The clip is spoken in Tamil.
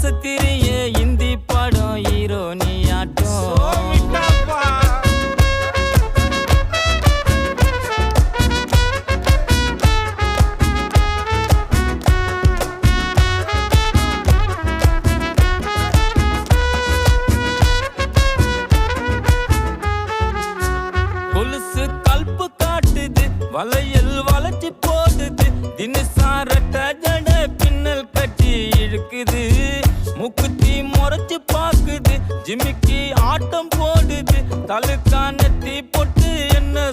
அசத்திரிய இந்தி படம் ஹீரோ நீ ஆட்டம் கொலுசு கல்பு காட்டுது வளையல் வளைச்சி போடுது தினசாரட்ட ஜட பின்னல் கட்டி இழுக்குது முக்குத்தி முறைச்சு பாக்குது ஜிமிக்கி ஆட்டம் போடுது தலை